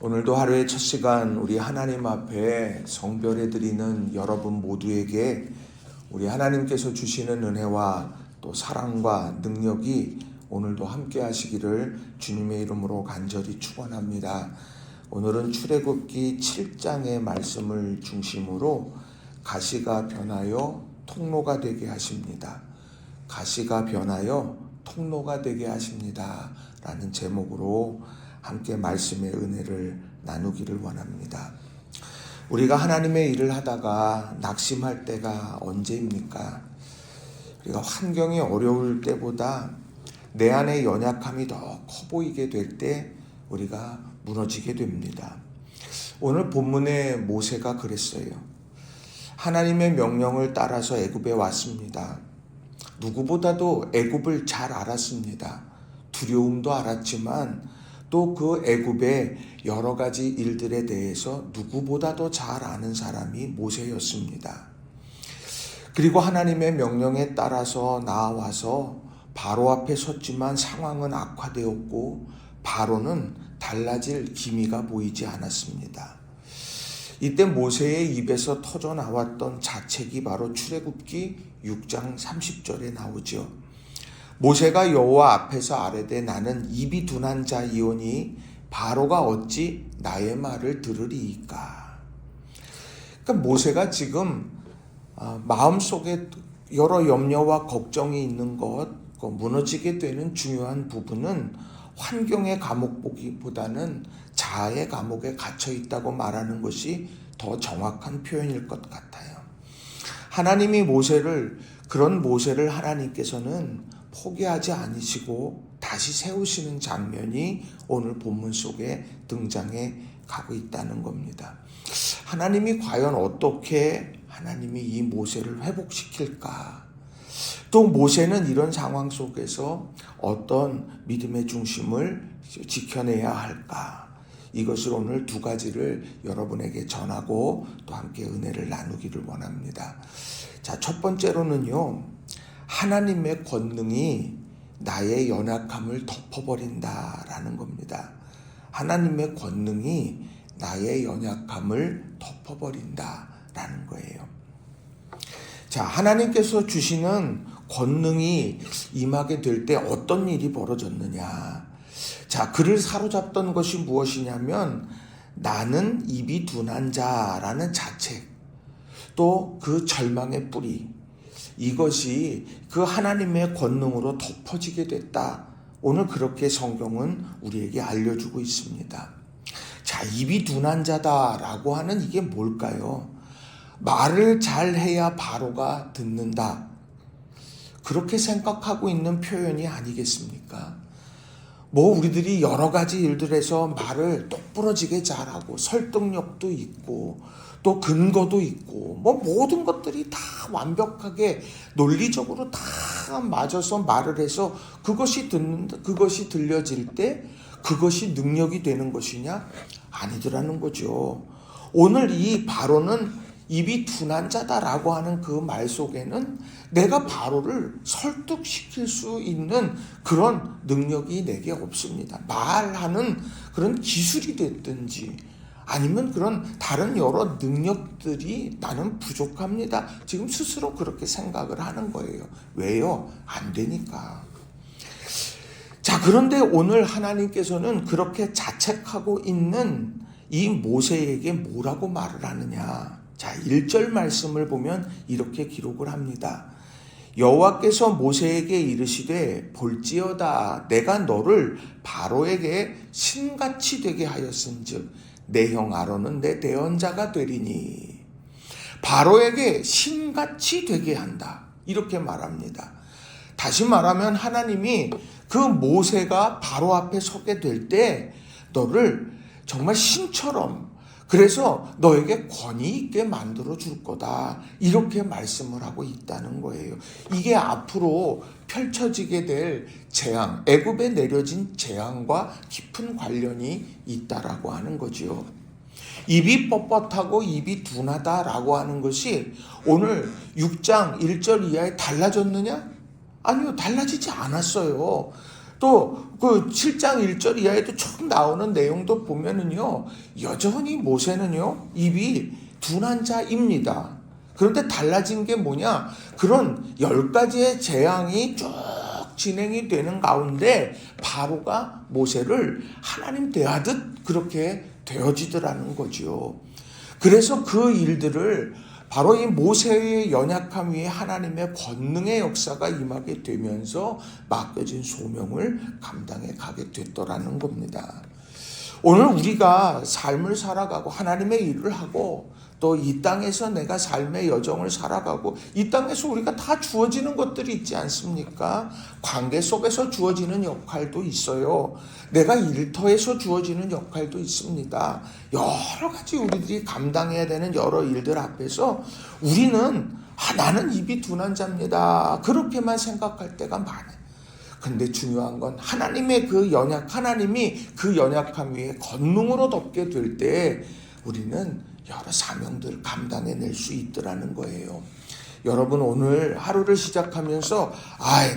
오늘도 하루의 첫 시간 우리 하나님 앞에 성별해 드리는 여러분 모두에게 우리 하나님께서 주시는 은혜와 또 사랑과 능력이 오늘도 함께 하시기를 주님의 이름으로 간절히 축원합니다. 오늘은 출애굽기 7장의 말씀을 중심으로 가시가 변하여 통로가 되게 하십니다. 가시가 변하여 통로가 되게 하십니다. 라는 제목으로 함께 말씀의 은혜를 나누기를 원합니다. 우리가 하나님의 일을 하다가 낙심할 때가 언제입니까? 우리가 환경이 어려울 때보다 내 안의 연약함이 더 커 보이게 될 때 우리가 무너지게 됩니다. 오늘 본문의 모세가 그랬어요. 하나님의 명령을 따라서 애굽에 왔습니다. 누구보다도 애굽을 잘 알았습니다. 두려움도 알았지만 또 그 애굽의 여러 가지 일들에 대해서 누구보다도 잘 아는 사람이 모세였습니다. 그리고 하나님의 명령에 따라서 나와서 바로 앞에 섰지만 상황은 악화되었고 바로는 달라질 기미가 보이지 않았습니다. 이때 모세의 입에서 터져 나왔던 자책이 바로 출애굽기 6장 30절에 나오죠. 모세가 여호와 앞에서 아뢰되 나는 입이 둔한 자이오니 바로가 어찌 나의 말을 들으리이까. 그러니까 모세가 지금 마음속에 여러 염려와 걱정이 있는 것, 무너지게 되는 중요한 부분은 환경의 감옥보기보다는 자아의 감옥에 갇혀 있다고 말하는 것이 더 정확한 표현일 것 같아요. 하나님이 그런 모세를 하나님께서는 포기하지 않으시고 다시 세우시는 장면이 오늘 본문 속에 등장해 가고 있다는 겁니다. 하나님이 과연 어떻게 하나님이 이 모세를 회복시킬까? 또 모세는 이런 상황 속에서 어떤 믿음의 중심을 지켜내야 할까? 이것을 오늘 두 가지를 여러분에게 전하고 또 함께 은혜를 나누기를 원합니다. 자, 첫 번째로는요. 하나님의 권능이 나의 연약함을 덮어버린다라는 겁니다. 하나님의 권능이 나의 연약함을 덮어버린다라는 거예요. 자, 하나님께서 주시는 권능이 임하게 될 때 어떤 일이 벌어졌느냐. 자, 그를 사로잡던 것이 무엇이냐면 나는 입이 둔한 자라는 자책, 또 그 절망의 뿌리, 이것이 그 하나님의 권능으로 덮어지게 됐다. 오늘 그렇게 성경은 우리에게 알려주고 있습니다. 자, 입이 둔한 자다라고 하는 이게 뭘까요? 말을 잘해야 바로가 듣는다. 그렇게 생각하고 있는 표현이 아니겠습니까? 우리들이 여러 가지 일들에서 말을 똑부러지게 잘하고 설득력도 있고 또 근거도 있고 모든 것들이 다 완벽하게 논리적으로 다 맞아서 말을 해서 그것이 들려질 때 그것이 능력이 되는 것이냐? 아니더라는 거죠. 오늘 이 바로는 입이 둔한 자다라고 하는 그 말 속에는 내가 바로를 설득시킬 수 있는 그런 능력이 내게 없습니다. 말하는 그런 기술이 됐든지 아니면 그런 다른 여러 능력들이 나는 부족합니다. 지금 스스로 그렇게 생각을 하는 거예요. 왜요? 안 되니까. 자, 그런데 오늘 하나님께서는 그렇게 자책하고 있는 이 모세에게 뭐라고 말을 하느냐. 자, 1절 말씀을 보면 이렇게 기록을 합니다. 여호와께서 모세에게 이르시되 볼지어다 내가 너를 바로에게 신같이 되게 하였은즉 내 형 아론은 내 대언자가 되리니. 바로에게 신같이 되게 한다. 이렇게 말합니다. 다시 말하면 하나님이 그 모세가 바로 앞에 서게 될 때 너를 정말 신처럼, 그래서 너에게 권위 있게 만들어 줄 거다. 이렇게 말씀을 하고 있다는 거예요. 이게 앞으로 펼쳐지게 될 재앙, 애굽에 내려진 재앙과 깊은 관련이 있다라고 하는 거지요. 입이 뻣뻣하고 입이 둔하다라고 하는 것이 오늘 6장 1절 이하에 달라졌느냐? 아니요, 달라지지 않았어요. 또 그 7장 1절 이하에도 쭉 나오는 내용도 보면은요, 여전히 모세는요, 입이 둔한 자입니다. 그런데 달라진 게 뭐냐? 그런 10가지의 재앙이 쭉 진행이 되는 가운데 바로가 모세를 하나님 대하듯 그렇게 되어지더라는 거죠. 그래서 그 일들을 바로 이 모세의 연약함 위에 하나님의 권능의 역사가 임하게 되면서 맡겨진 소명을 감당해 가게 됐더라는 겁니다. 오늘 우리가 삶을 살아가고 하나님의 일을 하고 또 이 땅에서 내가 삶의 여정을 살아가고 이 땅에서 우리가 다 주어지는 것들이 있지 않습니까? 관계 속에서 주어지는 역할도 있어요. 내가 일터에서 주어지는 역할도 있습니다. 여러 가지 우리들이 감당해야 되는 여러 일들 앞에서 우리는 나는 입이 둔한 자입니다. 그렇게만 생각할 때가 많아요. 근데 중요한 건 하나님이 그 연약함 위에 권능으로 덮게 될 때 우리는 여러 사명들을 감당해낼 수 있더라는 거예요. 여러분 오늘 하루를 시작하면서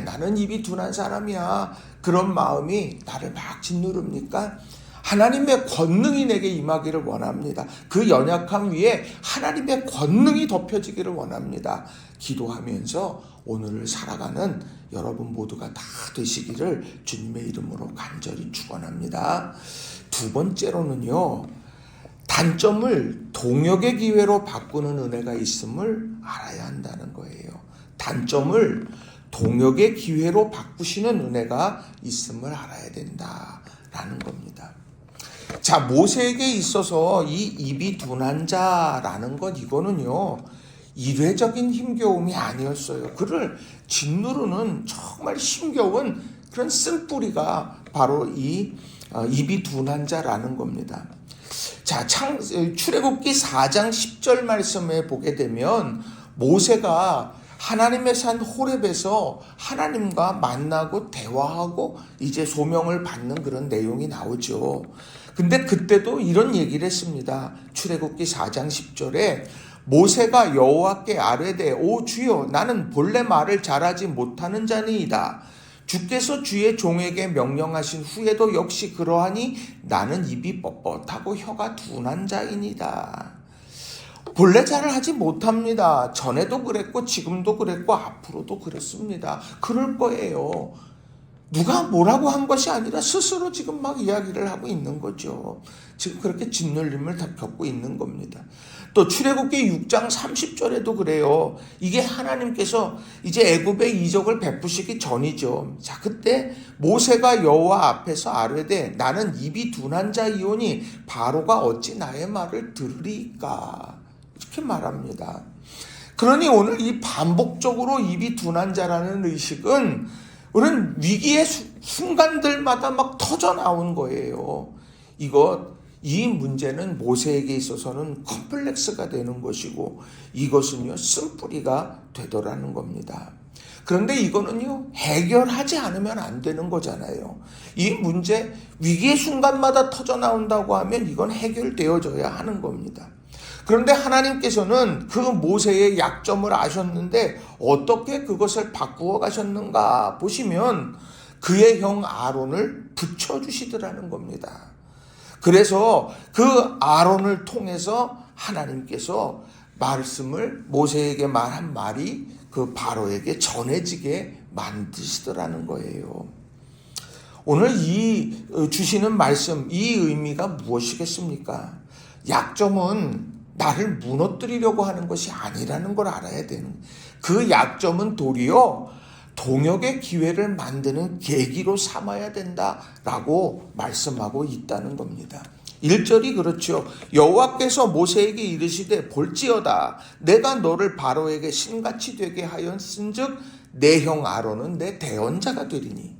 나는 입이 둔한 사람이야, 그런 마음이 나를 막 짓누릅니까? 하나님의 권능이 내게 임하기를 원합니다. 그 연약함 위에 하나님의 권능이 덮여지기를 원합니다. 기도하면서 오늘을 살아가는 여러분 모두가 다 되시기를 주님의 이름으로 간절히 축원합니다. 두 번째로는요, 단점을 동역의 기회로 바꾸는 은혜가 있음을 알아야 한다는 거예요. 단점을 동역의 기회로 바꾸시는 은혜가 있음을 알아야 된다라는 겁니다. 자, 모세에게 있어서 이 입이 둔한 자라는 것, 이거는요, 일회적인 힘겨움이 아니었어요. 그를 짓누르는 정말 힘겨운 그런 쓴뿌리가 바로 이 입이 둔한 자라는 겁니다. 자, 출애굽기 4장 10절 말씀에 보게 되면 모세가 하나님의 산 호렙에서 하나님과 만나고 대화하고 이제 소명을 받는 그런 내용이 나오죠. 근데 그때도 이런 얘기를 했습니다. 출애굽기 4장 10절에 모세가 여호와께 아뢰되 오 주여, 나는 본래 말을 잘하지 못하는 자니이다. 주께서 주의 종에게 명령하신 후에도 역시 그러하니 나는 입이 뻣뻣하고 혀가 둔한 자이니다. 본래 잘을 하지 못합니다. 전에도 그랬고 지금도 그랬고 앞으로도 그렇습니다. 그럴 거예요. 누가 뭐라고 한 것이 아니라 스스로 지금 막 이야기를 하고 있는 거죠. 지금 그렇게 짓눌림을 다 겪고 있는 겁니다. 또 출애굽기 6장 30절에도 그래요. 이게 하나님께서 이제 애굽의 이적을 베푸시기 전이죠. 자, 그때 모세가 여호와 앞에서 아뢰되 나는 입이 둔한 자이오니 바로가 어찌 나의 말을 들으리까, 이렇게 말합니다. 그러니 오늘 이 반복적으로 입이 둔한 자라는 의식은 우리는 위기의 순간들마다 막 터져 나온 거예요. 이 문제는 모세에게 있어서는 컴플렉스가 되는 것이고 이것은요, 쓴뿌리가 되더라는 겁니다. 그런데 이거는요, 해결하지 않으면 안 되는 거잖아요. 이 문제, 위기의 순간마다 터져 나온다고 하면 이건 해결되어져야 하는 겁니다. 그런데 하나님께서는 그 모세의 약점을 아셨는데 어떻게 그것을 바꾸어 가셨는가 보시면 그의 형 아론을 붙여주시더라는 겁니다. 그래서 그 아론을 통해서 하나님께서 말씀을 모세에게 말한 말이 그 바로에게 전해지게 만드시더라는 거예요. 오늘 이 주시는 말씀, 이 의미가 무엇이겠습니까? 약점은 나를 무너뜨리려고 하는 것이 아니라는 걸 알아야 되는, 그 약점은 도리어 동역의 기회를 만드는 계기로 삼아야 된다라고 말씀하고 있다는 겁니다. 1절이 그렇죠. 여호와께서 모세에게 이르시되 볼지어다 내가 너를 바로에게 신같이 되게 하였은즉 내 형 아론은 내 대언자가 되리니.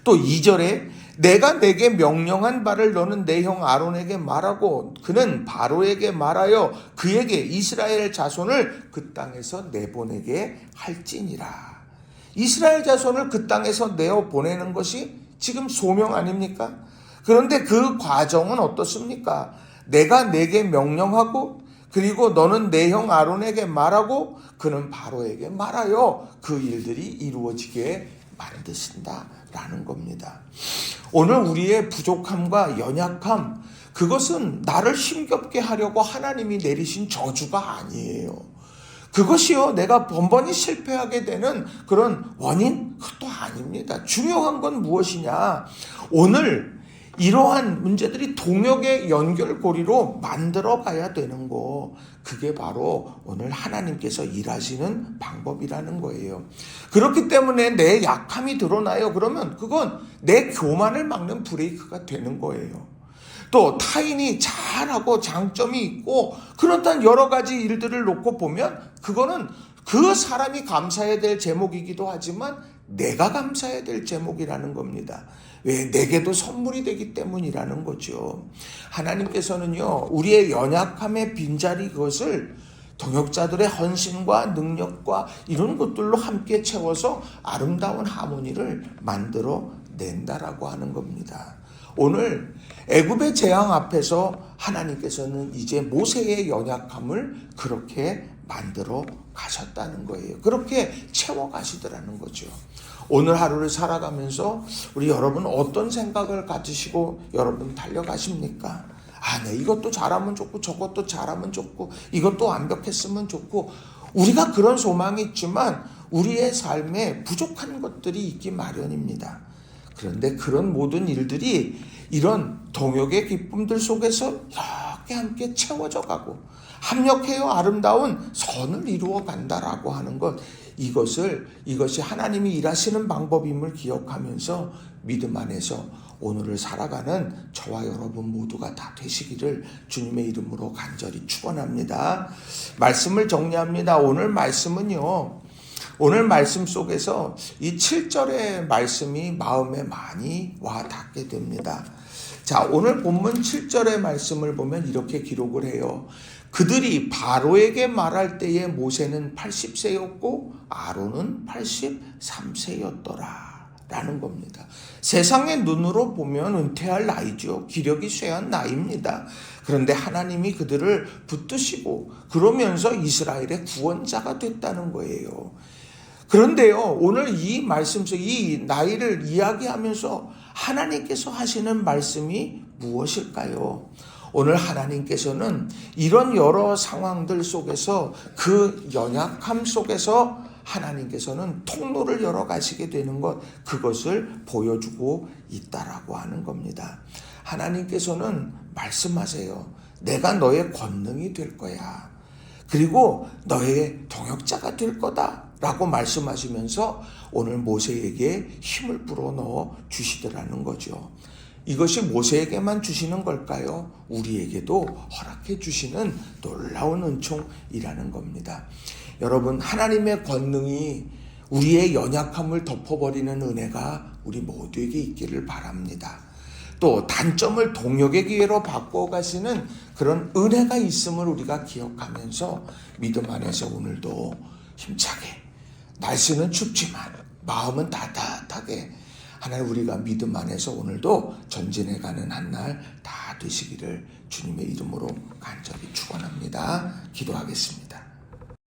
또 2절에 내가 내게 명령한 바를 너는 내 형 아론에게 말하고 그는 바로에게 말하여 그에게 이스라엘 자손을 그 땅에서 내보내게 할지니라. 이스라엘 자손을 그 땅에서 내어보내는 것이 지금 소명 아닙니까? 그런데 그 과정은 어떻습니까? 내가 내게 명령하고 그리고 너는 내 형 아론에게 말하고 그는 바로에게 말하여 그 일들이 이루어지게 만드신다라는 라는 겁니다. 오늘 우리의 부족함과 연약함, 그것은 나를 힘겹게 하려고 하나님이 내리신 저주가 아니에요. 그것이요, 내가 번번이 실패하게 되는 그런 원인? 그것도 아닙니다. 중요한 건 무엇이냐? 오늘 이러한 문제들이 동역의 연결고리로 만들어 가야 되는 거, 그게 바로 오늘 하나님께서 일하시는 방법이라는 거예요. 그렇기 때문에 내 약함이 드러나요. 그러면 그건 내 교만을 막는 브레이크가 되는 거예요. 또 타인이 잘하고 장점이 있고 그렇다는 여러 가지 일들을 놓고 보면 그거는 그 사람이 감사해야 될 제목이기도 하지만 내가 감사해야 될 제목이라는 겁니다. 왜? 내게도 선물이 되기 때문이라는 거죠. 하나님께서는요, 우리의 연약함의 빈자리, 그것을 동역자들의 헌신과 능력과 이런 것들로 함께 채워서 아름다운 하모니를 만들어 낸다라고 하는 겁니다. 오늘 애굽의 재앙 앞에서 하나님께서는 이제 모세의 연약함을 그렇게 만들어 가셨다는 거예요. 그렇게 채워 가시더라는 거죠. 오늘 하루를 살아가면서 우리 여러분 어떤 생각을 가지시고 여러분 달려가십니까? 네, 이것도 잘하면 좋고 저것도 잘하면 좋고 이것도 완벽했으면 좋고, 우리가 그런 소망이 있지만 우리의 삶에 부족한 것들이 있기 마련입니다. 그런데 그런 모든 일들이 이런 동역의 기쁨들 속에서 이렇게 함께 채워져 가고 합력해요 아름다운 선을 이루어 간다라고 하는 것, 이것이 하나님이 일하시는 방법임을 기억하면서 믿음 안에서 오늘을 살아가는 저와 여러분 모두가 다 되시기를 주님의 이름으로 간절히 축원합니다. 말씀을 정리합니다. 오늘 말씀은요, 오늘 말씀 속에서 이 7절의 말씀이 마음에 많이 와 닿게 됩니다. 자, 오늘 본문 7절의 말씀을 보면 이렇게 기록을 해요. 그들이 바로에게 말할 때에 모세는 80세였고 아론은 83세였더라 라는 겁니다. 세상의 눈으로 보면 은퇴할 나이죠. 기력이 쇠한 나이입니다. 그런데 하나님이 그들을 붙드시고 그러면서 이스라엘의 구원자가 됐다는 거예요. 그런데요, 오늘 이 말씀 속 이 나이를 이야기하면서 하나님께서 하시는 말씀이 무엇일까요? 오늘 하나님께서는 이런 여러 상황들 속에서 그 연약함 속에서 하나님께서는 통로를 열어가시게 되는 것, 그것을 보여주고 있다라고 하는 겁니다. 하나님께서는 말씀하세요. 내가 너의 권능이 될 거야. 그리고 너의 동역자가 될 거다 라고 말씀하시면서 오늘 모세에게 힘을 불어넣어 주시더라는 거죠. 이것이 모세에게만 주시는 걸까요? 우리에게도 허락해 주시는 놀라운 은총이라는 겁니다. 여러분, 하나님의 권능이 우리의 연약함을 덮어버리는 은혜가 우리 모두에게 있기를 바랍니다. 또 단점을 동역의 기회로 바꿔 가시는 그런 은혜가 있음을 우리가 기억하면서 믿음 안에서 오늘도 힘차게, 날씨는 춥지만 마음은 따뜻하게 하나님, 우리가 믿음 안에서 오늘도 전진해가는 한 날 다 되시기를 주님의 이름으로 간절히 축원합니다. 기도하겠습니다.